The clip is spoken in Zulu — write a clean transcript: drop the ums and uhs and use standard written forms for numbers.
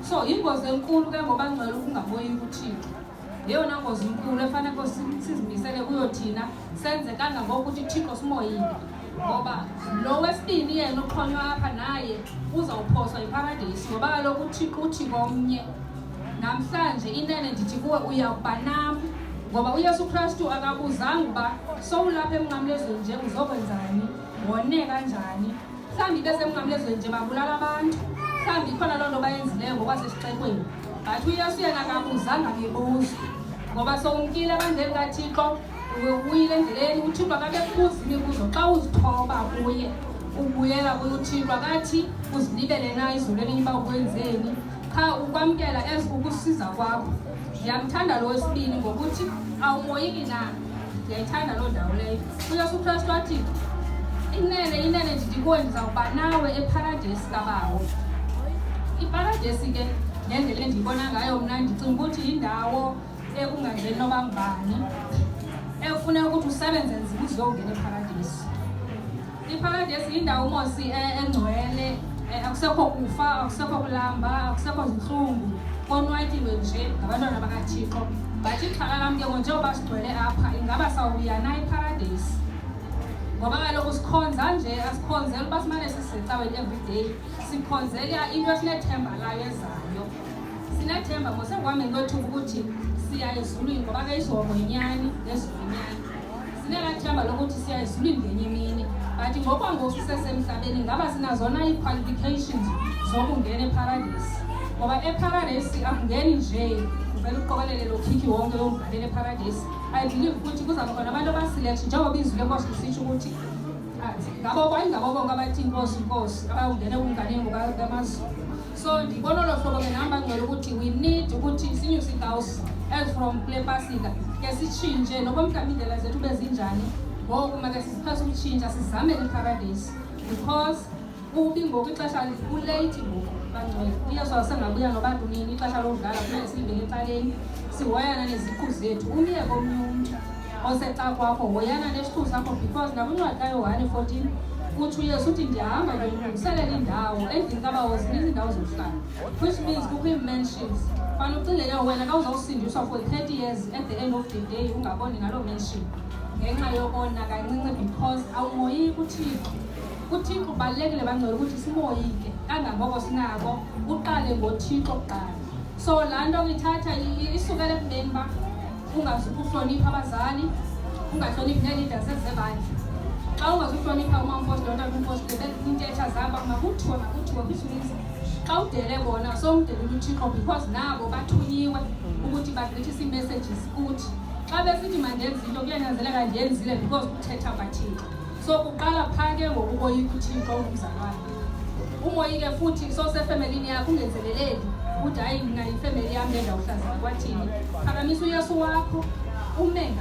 So ingozi enkulu ke ngoba ngcwele ukungaboyi uThixo. Yeyona ngozi enkulu efanele sizimisele kuyo thina senze kangangokuthi uThixo simoyile. Ngoba lo wesibini yena oxhonywa apha naye uzawuphoswa iparadise ngoba kaloku uThixo uthi komnye namhlanje inene ndithi kuwe uyawuba nam ngoba uYesu Kristu akabuzanga uba sowulapha emnqamlezweni nje uzokwenzani wone kanjani mhlawumbi besemnqamlezweni nje babulala abantu mhlawumbi ikhona loo nto bayenzileyo ngokwasesixekweni but uYesu yena akabuzanga mibuzo ngoba sowumkile ebandleni kaThixo uyile endleleni uThixo akabekubuza imibuzo xa uzithoba kuye ubuyela kuye uThixo akathi uzilibele na izulwini uba ukwenzeni cha ukwamkela ukusiza kwakho. Ndiyamthanda lo wesibini ngokuthi awumoyiki na ndiyayithanda loo ndawo leyo. uYesu Kristu athi inene ndithi kuwe ndizawuba nawe eparadesi kabawo. Iparadesi ke ngendlela endiyibona ngayo mna ndicinga ukuthi yindawo ekungangeni noba ngubani ekufuneka ukuthi usebenze nzima uziyongena eparadesi. Iparadesi yindawo umosi engcwele akusekho kufa akusekho kulamba akusekho zinhlungu konwatyiwe nje ngabantwana bakaThixo. But ixhala lam ke njengoba sigcwele apha ingaba sawuya na iparadesi ngoba kaloku sikhonza nje asikhonzeli uba simane sisecaweni everyday sikhonzela into esinethemba layo ezayo. Sinethemba ngosekuhambeni kwethuba ukuthi siya ezulwini ngoba ke isihongo yinyani nezulu yinyani. Sinelaa themba lokuthi siya ezulwini ngenye imini but ngokwangoku sisesemhlabeni ngaba sinazona ii-qualifications zokungena eparadesi ngoba eparadesi akungeni nje uvele uqokelele lo khikhi wonke yomgalela eparadesi. I believe ukuthi kuzaba khona abantu abasilection njengoba izwi lenkosi lisitsho ukuthi ngabo bonke abathi inkosi abawungene kumnganeni ngokamazulu. So ndibona olo hlobo ke nahamba ngcwele ukuthi we need ukuthi sinyuse igawusi as from kule pasika ke sitshintshe noba mhlawumbi indlela zethu bezinjani ngoku make siziphase ukutshintsha sizamele iparadesi because ubi ngoku ixesha kulate ngoku bangcwele. uYesu wasengabuya noba nini ixesha lokudlala kumele silibeke ecaleni sihoyana neziqhu zethu umye komnye umntu osexa kwakho hoyana nesithu sakho because nakwincwadi kaYohane 14 uthi uYesu uthi ndiyahamba ndiyolungiselela indawo endlini kabawo zininzi indawo zokuhlala which means kukho ii-mansions. Fanele ucingele wena ka uzawusindiswa for 30 years at the end of the day ungaboni naloo mansion ngenxa yokona kancinci because awumoyiki uThixo. uThixo ubalulekile bangcwele ukuthi simoyike kangangoko sinako uqale ngoThixo kuqala. So laa nto ithatha isukela ekubeni uba ungazukuhlonipha abazali ungahloniphi nee-leaders ezebandla. Xa ungazuhlonipha umamposi notatomposi intetha zabo makuthiwe which means xa udele bona somdelela uThixo because nabo bathunyiwe ukuthi bagqithise ii-messages kuthi xa besithi mandenze into kuyanyanzeleka ndiyenzile because kuthetha kwaThixo. So kuqala phake ngokuboyika uThixo ungumzalwane umoyike futhi sosefemelini yakho ungenzeleleli ukuthi hayi mna ifemeli yam le ndawuhlazeka kwathini. Phakamisa uYesu wakho ume